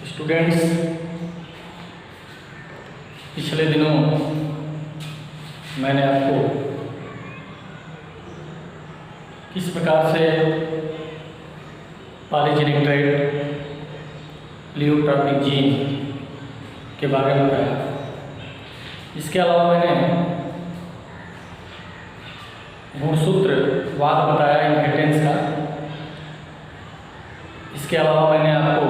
Students, पिछले दिनों मैंने आपको किस प्रकार से पॉलीजेनिक ट्रेट, प्लियोट्रॉपिक जीन के बारे में बताया। इसके अलावा मैंने गुणसूत्रवाद बताया इनहेरिटेंस का। इसके अलावा मैंने आपको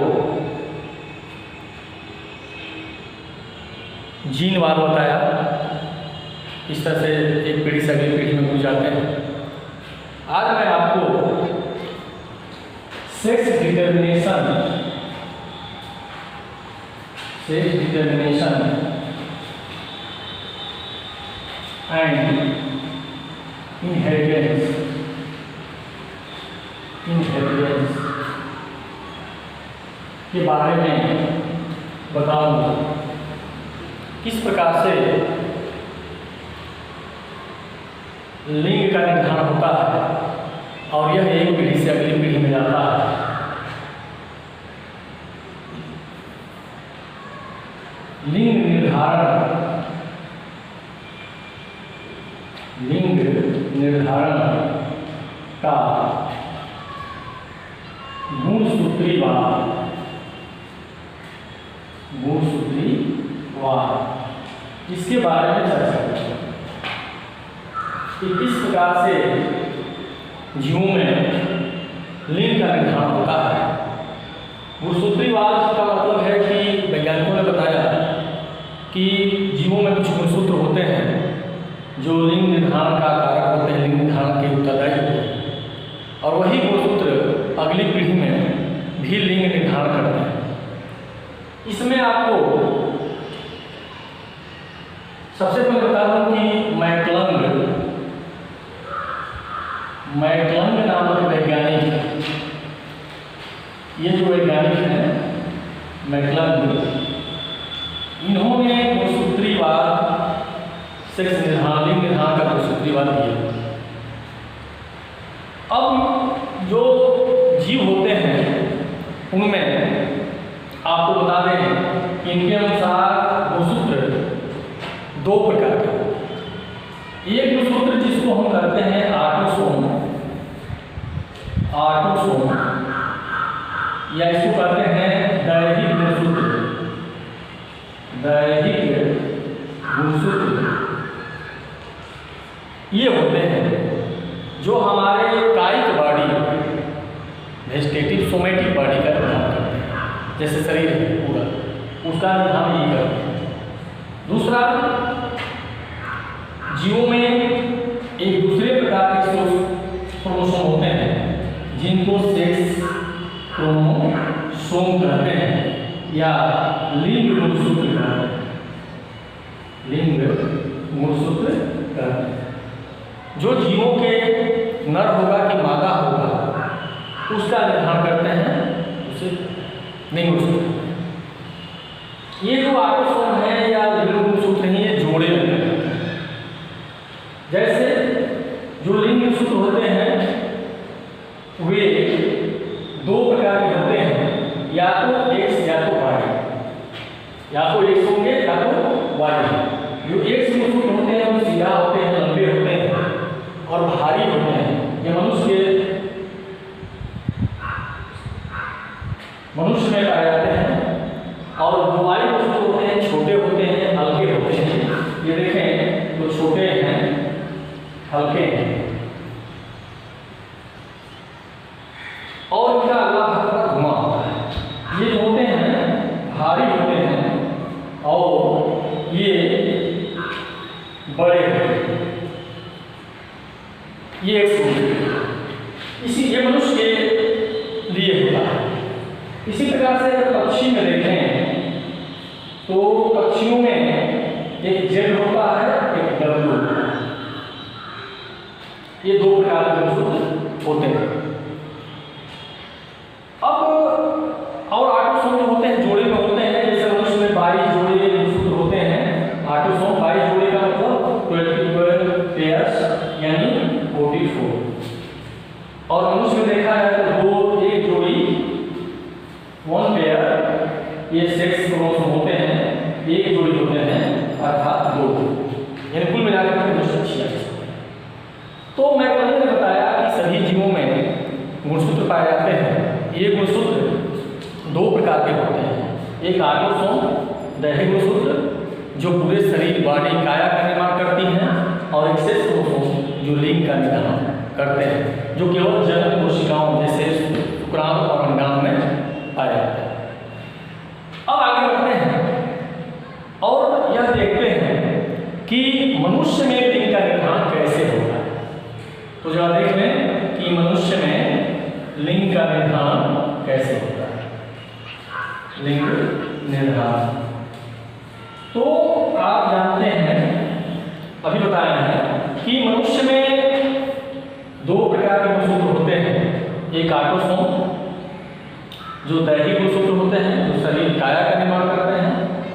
जीनवाद बताया, इस तरह से एक पीढ़ी से अगली पीढ़ी में घुस जाते हैं। आज मैं आपको सेक्स डिटर्मिनेशन एंड इनहेरिटेंस के बारे में बताऊंगा। किस प्रकार से लिंग का निर्धारण होता है और यह एक पीढ़ी से अगली पीढ़ी में जाता है। लिंग निर्धारण का गुणसूत्रीवाद इसके बारे में चर्चा करेंगे कि किस प्रकार से जीवों में लिंग का निर्धारण होता है। गुणसूत्रीवाद का मतलब है कि वैज्ञानिकों ने बताया कि जीवों में कुछ गुणसूत्र होते हैं जो लिंग निर्धारण का कारक होते हैं, लिंग निर्धारण के उत्तरदायी होते हैं, और वही गुणसूत्र अगली पीढ़ी में भी लिंग निर्धारण करते हैं। इसमें आपको सबसे पहले बता दूं कि मैक्लंग नामक वैज्ञानिक, ये जो वैज्ञानिक हैं मैक्लंग, इन्होंने गुणसूत्रीवाद, सेक्स निर्धारण, लिंग निर्धारण का गुणसूत्रीवाद दिया। अब जो जीव होते हैं उनमें आपको बता दें कि इनके अनुसार गुणसूत्र दो प्रकार के। एक गुणसूत्र जिसको हम कहते हैं ऑटोसोम या इसको कहते हैं दैहिक गुणसूत्र। ये होते हैं जो हमारे कायिक बॉडी, वेजिटेटिव सोमैटिक बॉडी का निर्धारण करते हैं, जैसे शरीर है पूरा, उसका निर्धारण ये करते हैं। दूसरा, जीवों में एक दूसरे प्रकार के क्रोमोसोम होते हैं जिनको सेक्स क्रोमोसोम कहते हैं या लिंग गुणसूत्र कहते हैं। जो जीवों के नर होगा कि मादा होगा उसका निर्धारण करते हैं, उसे लिंग गुणसूत्र। ये जो ऑटोसोम है या लिंग गुणसूत्र हैं, ये जोड़े होते हैं। जैसे जो लिंग गुणसूत्र होते हैं वे दो प्रकार के होते हैं, या तो एक्स या तो वाई, या तो एक्स होंगे या तो वाई। जो एक्स गुणसूत्र होते हैं वो सीधा होते हैं, लंबे होते हैं और भारी होते हैं। ये मनुष्य में पाए जाते हैं। और जो वाई गुणसूत्र होते हैं छोटे होते हैं, हल्के होते हैं। ये देखें तो छोटे हैं, हल्के हैं, और इनका अगला भाग थोड़ा घुमा होता है। ये होते हैं भारी होते हैं और ये बड़े होते हैं। ये ये मनुष्य के लिए होता है। इसी प्रकार से अगर पक्षी में देखें तो पक्षियों में एक जेड होता है, एक डब्ल्यू होता है। ये दो प्रकार के गुणसूत्र होते हैं। अब और ऑटोसोम जो होते हैं जोड़े में होते हैं। जैसे मनुष्य में 22 जोड़े गुणसूत्र होते हैं। ऑटोसोम 22 जोड़े का मतलब 12 पेयर्स यानी 44। और मनुष्य में देखा है तो एक जोड़ी 1 पेयर ये सेक्स क्रोमोसोम होते हैं, एक जोड़ी होते हैं अर्थात 2, यानी कुल मिलाकर 246। तो मैं पहले ने बताया कि सभी जीवों में गुणसूत्र पाए जाते हैं। ये गुणसूत्र 2 प्रकार के होते हैं, एक आर्गोसोम दैहिक गुणसूत्र जो पूरे शरीर बॉडी काया का निर्माण करती हैं, और एक सेक्स क्रोमोसोम जो लिंग का निर्माण करते हैं, जो केवल जनन कोशिकाओं जैसे शुक्राणु और अंडाणु में पाए जाते हैं। अब आगे बढ़ते हैं और यह देखते हैं कि मनुष्य में लिंग का निर्धारण कैसे होता है। तो जरा देख लें कि मनुष्य में लिंग का निर्धारण कैसे होता है। लिंग निर्धारण तो आप जानते हैं, अभी बताया है कि मनुष्य में 2 प्रकार के गुणसूत्र होते हैं, एक आर्गोसोम जो दैहिक गुणसूत्र होते हैं जो शरीर काया का निर्माण करते हैं,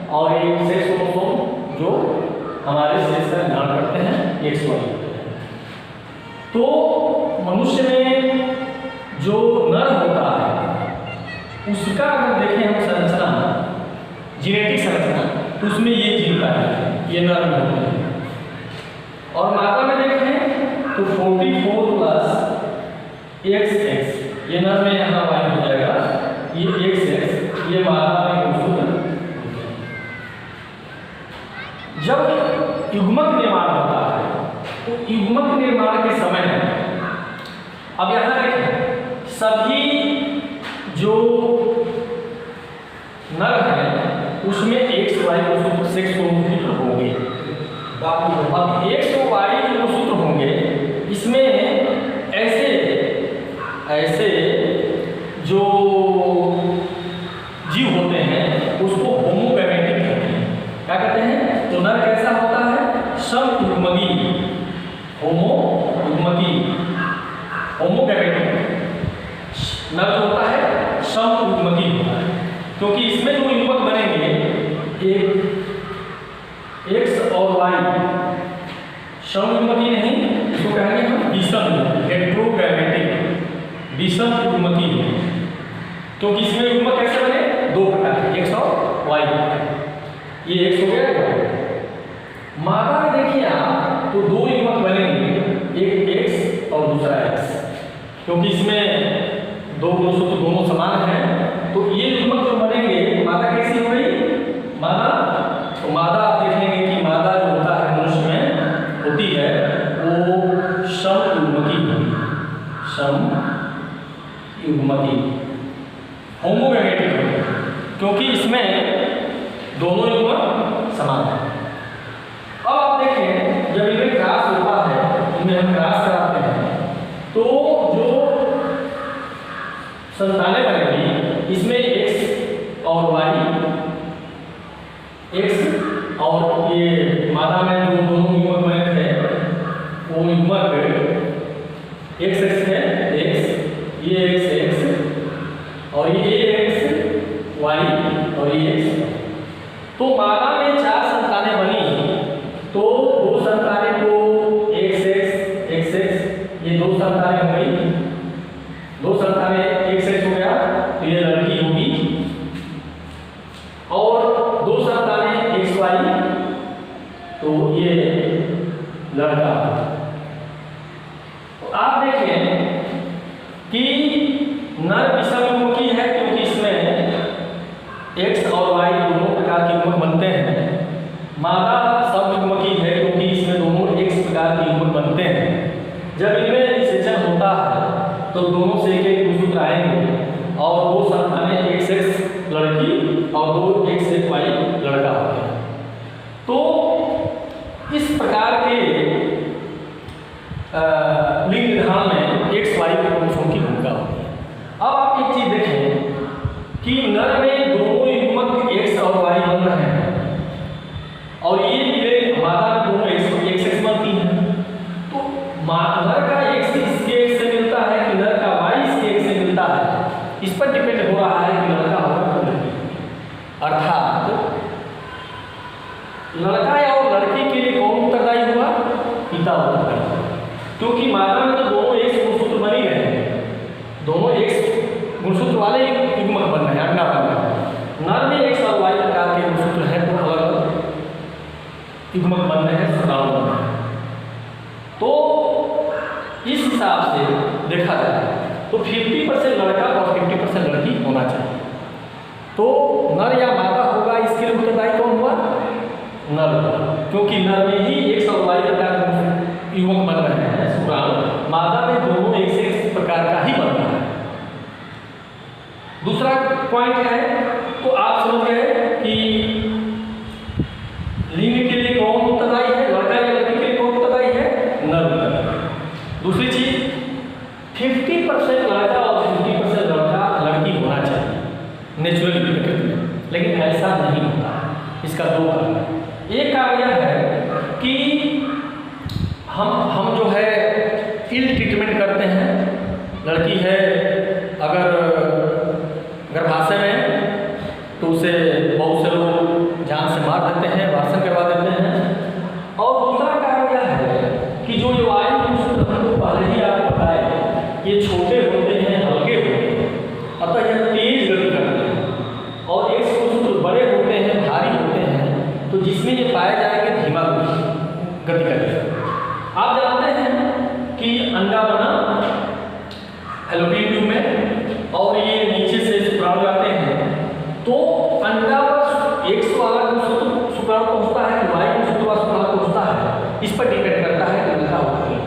और एक सेक्स क्रोमोसोम जो हमारे सेक्स का निर्माण करते हैं, XY होते हैं। तो मनुष्य में जो नर होता है उसका अगर देखें हम संरचना, जेनेटिक संरचना, तो उसमें ये जीन पाए जाते हैं, ये नर में होते हैं। और मादा में देखें तो 44 प्लस XX, ये नर में यहाँ वाई हो जाएगा, ये XX, ये मादा में गुणसूत्र होते हैं। जब युग्मक निर्माण होता है तो युग्मक निर्माण के समय अब यहाँ देखें सभी जो नर है उसमें XY गुणसूत्र सेक्स गुणसूत्र होंगे। अब XY गुणसूत्र होंगे, इसमें ऐसे जो जीव होते हैं उसको होमोगैमेटिक कहते हैं। क्या कहते हैं? तो नर कैसा होता है? समयुग्मकी, होमोगैमेटिक नर होता है, समयुग्मकी होता है, क्योंकि इसमें जो युग्मक बनेंगे एक X और Y, समयुग्मकी नहीं, इसको कहेंगे हम विषम, हेटेरोगैमेटिक, विषम युग्मकी, क्योंकि इसमें युग्मक कैसे बने? 2 प्रकार के, X और Y। ये X हो गया। मादा में देखिए आप तो 2 युग्मक बनेंगे, एक X और दूसरा X, क्योंकि इसमें 2 गुणसूत्र दोनों समान हैं। तो ये युग्मक जो बनेंगे, मादा कैसी हो गई? मादा, तो मादा आप देखेंगे कि मादा जो होता है मनुष्य में होती है वो समयुग्मकी होगी, समयुग्मकी, होमोगैमेटिक होगी, क्योंकि इसमें दोनों युग्मक समान हैं। अब आप देखें जब इनमें क्रॉस होता है, इनमें हम क्रॉस कराते हैं, तो जो संतानें बनेगी इसमें X और Y, X और ये मादा में जो दोनों युग्मक बने थे वो युग्मक XX है, X, ये XX और ये XY और ये X। तो मादा में 4 संतानें बनी, तो 2 संतानें को XX, ये 2 संतानें हो गई, 2 संतानें XX हो गया, तो ये लड़की होगी, और 2 संतानें XY, तो ये लड़का। तो आप देखें कि नर विषमयुग्मकी है, क्योंकि इसमें X और Y दोनों प्रकार के युग्मक बनते हैं। मादा समयुग्मकी है, क्योंकि इसमें दोनों X प्रकार के युग्मक बनते हैं। जब इनमें निषेचन होता है तो दोनों से एक गुणसूत्र आएंगे, और 2 संतानें XX लड़की और 2 XY लड़का होते हैं। तो इस प्रकार के लिंग निर्धारण में XY क्रोमोसोम की भूमिका होती है। अब आप एक चीज देखें कि नर में दोनों युग्मक X और Y बन रहे हैं, और ये मादा में दोनों XX बनती हैं। तो नर का X इसके X से मिलता है कि नर का Y इसके X से मिलता है, इस पर डिपेंड हो रहा है कि लड़का होगा कि लड़की। अर्थात लड़का या और लड़की के लिए कौन उत्तरदायी हुआ? पिता उत्तरदायी, क्योंकि मादा में तो दोनों X गुणसूत्र बन ही रहे हैं, दोनों X गुणसूत्र वाले युग्मक बन रहे हैं, अंडा बन रहा है। नर में युग्मक बन रहे हैं, शुक्राणु बन रहे हैं। तो इस हिसाब से देखा जाए तो 50% लड़का और 50% लड़की होना चाहिए। तो नर या मादा होगा, इसके लिए उत्तरदायी कौन हुआ? नर, क्योंकि नर में ही एक सवाई प्रकार के युग्मक बन रहे हैं शुक्राणु, मादा में दोनों एक से एक प्रकार का ही बन रहा है। दूसरा पॉइंट है, तो आप समझ गए कि लिंग के लिए कौन उत्तरदायी है, लड़का या लड़की के लिए कौन उत्तरदायी है? नर। दूसरी चीज 50% लड़का और 50% लड़की होना चाहिए नेचुरली प्रकृति में, लेकिन ऐसा नहीं होता है। इसका दो कारण है। एक कारण यह है कि हम जो है इल ट्रीटमेंट करते हैं। लड़की है अगर गर्भाशय में, तो उसे बहुत से लोग जान से मार देते हैं, वार्षण करवा देते हैं। और दूसरा कारण यह है कि जो वायु को पहले ही आपको बताए, ये छोटे होते हैं, हल्के होते हैं, अतः यह तेज गति करते हैं। और एक सूत्र बड़े होते हैं, भारी होते हैं, तो जिसमें ये पाए जाएंगे धीमा गति करेगा। आप जानते हैं कि अंडा बना फैलोपियन ट्यूब में और ये नीचे से शुक्राणु जाते हैं, तो अंडा पर 100 वाला शुक्राणु पहुँचता है, वायु को शुक्राणु पहुँचता है। इस पर डिपेंड करता है कि हल्का होता है।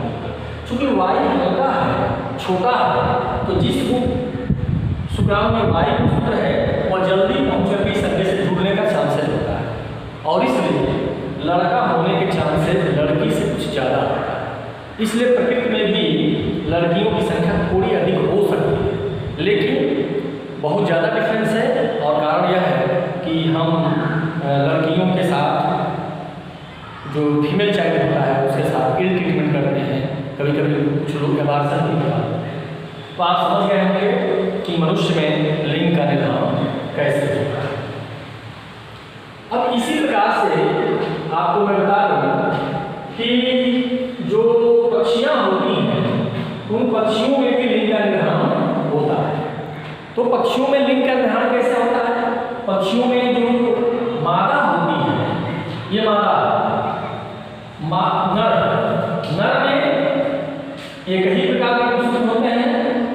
चूँकि वायु हल्का है, छोटा है, तो जिस शुक्राणु में वायु सूत्र है वह जल्दी पहुँचकर के संगे से जुड़ने का चांसेस होता है, और इसलिए लड़का होने के चांसेस लड़की से कुछ ज़्यादा होता है। इसलिए प्रकृति में भी लड़कियों की संख्या थोड़ी अधिक हो सकती है, लेकिन बहुत ज़्यादा डिफरेंस है। और कारण यह है कि हम लड़कियों के साथ जो फीमेल चाइल्ड होता है उसके साथ इल ट्रीटमेंट करते हैं, कभी कभी कुछ लोग अबार्शन भी कराते हैं। तो आप समझ गए होंगे कि मनुष्य में लिंग का निर्धारण कैसे होता है। अब इसी प्रकार से आपको मैं बता दूँ कि जो पक्षियाँ होती हैं, उन पक्षियों में भी लिंग का निर्धारण होता है। तो पक्षियों में लिंग का निर्धारण कैसे होता है? पक्षियों में जो मादा होती है, ये नर में एक ही प्रकार के गुण होते हैं,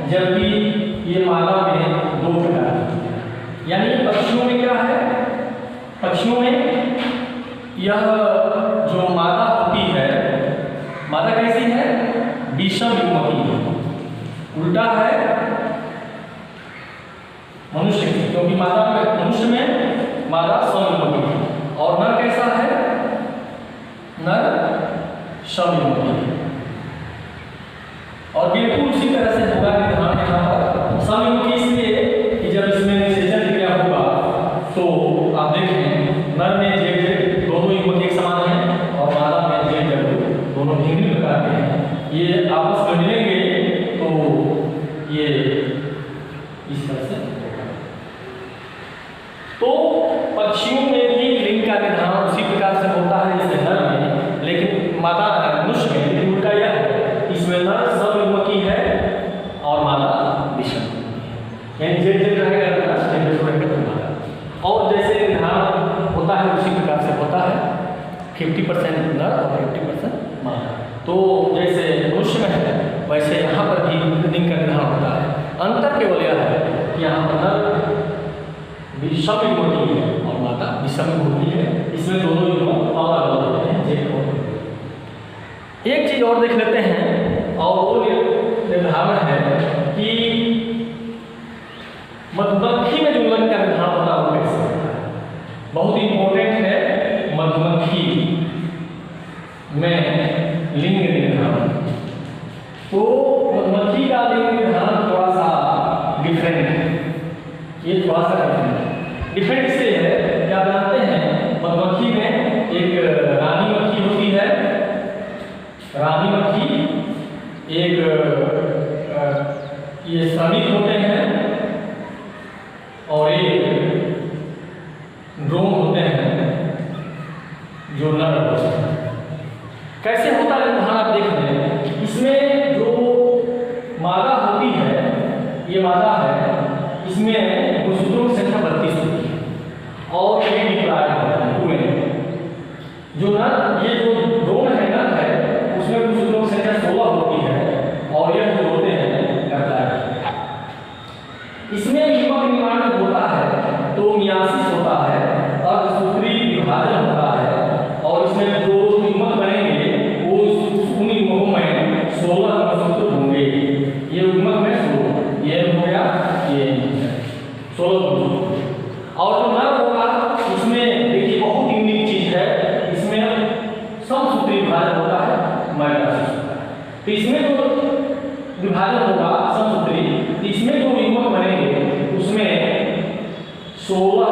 जबकि ये मादा में 2 प्रकार के। यानी पक्षियों में क्या है? पक्षियों में यह जो मादा होती है, मादा कैसी है? विषम युग्मकी है, उल्टा है मनुष्य की, क्योंकि मनुष्य में मादा समयुग्मकी है और नर कैसा है? नर समयुग्मकी है। और बिल्कुल उसी तरह से होगा कि ध्यान यहाँ पर समयुग्मकी इसलिए कि जब इसमें निषेचन क्रिया होगा तो आप देखें नर में जेड दोनों युग्मक एक समान हैं और मादा में जेड दोनों भिन्न प्रकार के हैं। ये आपस में मिलेंगे तो ये इस तरह से होगा। तो पक्षियों में भी लिंग का निर्धारण उसी प्रकार से होता है जैसे नर में, लेकिन मादा मनुष्य में लेकिन उनका यह है, इसमें नर समयुग्मकी है और मादा विषम है। यानी जेड जेड रहेगा तो मादा। और जैसे निर्धारण होता है उसी प्रकार से होता है, 50% नर और 50% मादा। तो जैसे मनुष्य में है वैसे यहाँ पर भी लिंग का निर्धारण होता है। अंतर केवल यह है कि यहाँ पर नर विषम युग्मकी है और मादा विषम युग्मकी है। इसमें दोनों युग्मक अलग अलग होते हैं, जेड और। एक चीज और देख लेते हैं, और वो निर्धारण है कि मधुमक्खी में जो लिंग का निर्धारण होता है वो कैसे होता है। बहुत इंपॉर्टेंट है मधुमक्खी में लिंग निर्धारण। तो मधुमक्खी का लिंग निर्धारण थोड़ा सा डिफरेंट है। ये थोड़ा सा डिफरेंट इसलिए है कि आप जानते हैं मधुमक्खी में एक रानी मक्खी होती है, रानी मक्खी एक ये श्रमिक होते हैं और एक ड्रोन होते हैं जो नर होते हैं। कैसे होता है निर्धारण आप देख रहे हैं। इसमें जो मादा होती है, ये मादा है, इसमें गुणसूत्रों की संख्या 32 होती है और एक डिप्लॉयड होता है। जो नर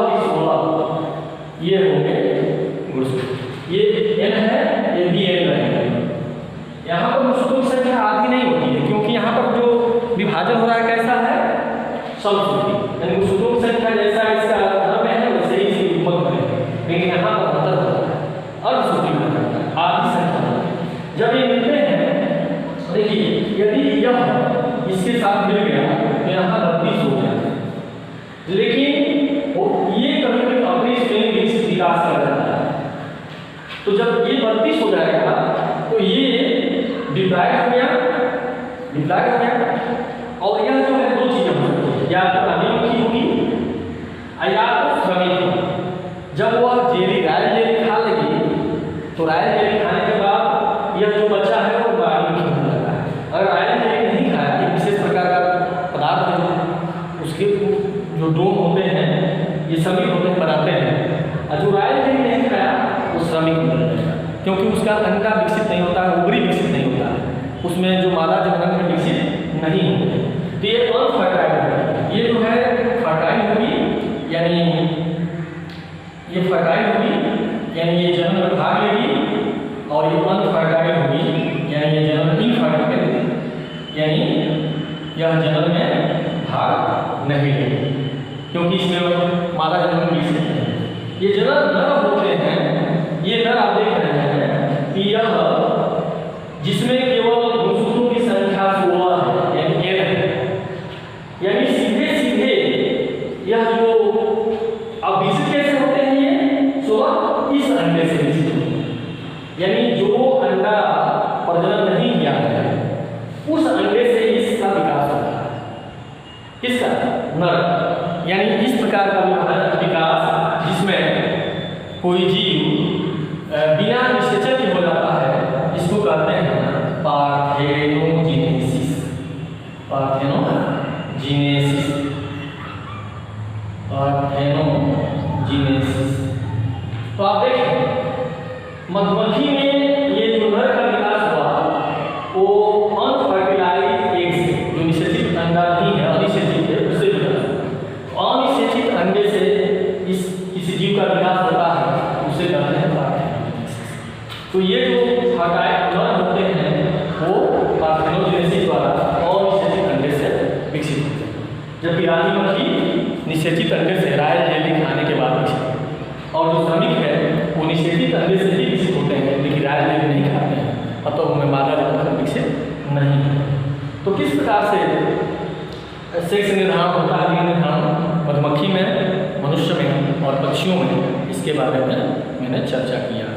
16 की 16 ये होंगे गुणसूत्र। ये n है, ये भी n रहेगा। यहाँ पर गुणसूत्रों की संख्या आधी नहीं होती है, क्योंकि यहाँ पर जो विभाजन हो रहा है कैसा है, समसूत्री, यानी गुणसूत्रों की संख्या जैसा इसका धर्म है वैसे ही इसकी युग्मक है। लेकिन यहाँ पर अंतर होता है, अर्धसूत्री में करता है, आधी संख्या होती है। जब ये मिलते हैं, देखिए यदि यह इसके साथ मिल गया तो यहाँ 32 हो गया, लेकिन ये कभी कभी अपनी स्वयं विकास कर जाता है। तो जब ये 32 हो जाएगा तो ये डिप्लाइड हो गया, और यह जो है दो चीजें हो सकती है, या तो अभिमुखी होगी या तो श्रमिक। जब वह रायल जेली खा लेगी तो रायल जेली खाने के बाद यह जो बच्चा है वो अभिमुखी होने लगा है। अगर रायल जेली नहीं खाया, एक विशेष प्रकार का पदार्थ है, उसके जो डोम होते हैं ये श्रमिक होते हैं, बनाते हैं, और जो रायल जेली नहीं खाया वो श्रमिक बन जाएगा, क्योंकि उसका अंडा विकसित नहीं होता है, उबरी विकसित नहीं होता है, उसमें जो मादा जनन में विकसित नहीं होते हैं। तो ये अनफर्टाइल होगी, ये जो है फर्टाइल होगी, यानी ये फर्टाइल होगी, यानी ये जन्म में भाग लेगी, और ये अनफर्टाइल होगी, यानी ये जन्म इनफर्टाइल, यानी यह जन्म में भाग नहीं लेगी, क्योंकि इसमें मादा जनन में विकसित नहीं है। ये जन्म नर होते हैं, ये नर आप देख रहे हैं कि यह जिसमें केवल गुणसूत्रों की संख्या 16 है, यानी n है, यानी सीधे सीधे यह जो अब विकसित कैसे होते हैं, ये 16 इस अंडे से विकसित होते हैं, यानी जो अंडा प्रजनन नहीं किया है उस अंडे से इसका विकास होता है, किसका, नर। यानी इस प्रकार का विकास जिसमें कोई जीव बिना निषेचन के हो जाता है, इसको कहते हैं पार्थेनोजेनेसिस। Parthenogenesis, parthenogenesis. तो आप देखें मधुमक्खी में ये जो नर का विकास हुआ वो अनफर्टिलाइज्ड एग से, जो निषेचित अंडा नहीं है, अनिषेचित है, उससे विकास। अनिषेचित अंडे से इस किसी जीव का विकास होता है, उसे कहते हैं पार्थेनोजेनेसिस। तो ये जो फर्टाइल नर होते हैं वो पार्थेनोजेनेसिस द्वारा अनिषेचित अंडे से विकसित होते हैं, जबकि रानी मक्खी निषेचित अंडे से रायल जेली खाने के बाद विकसित होते हैं, और जो श्रमिक है वो निषेचित अंडे से ही विकसित होते हैं, लेकिन रायल जेली नहीं खाते हैं, अतः उनमें मादा जनन विकसित नहीं है। तो किस प्रकार से सेक्स निर्धारण होता है, लिंग निर्धारण मधुमक्खी में, मनुष्य में और पक्षियों में, इसके बारे में मैंने चर्चा किया।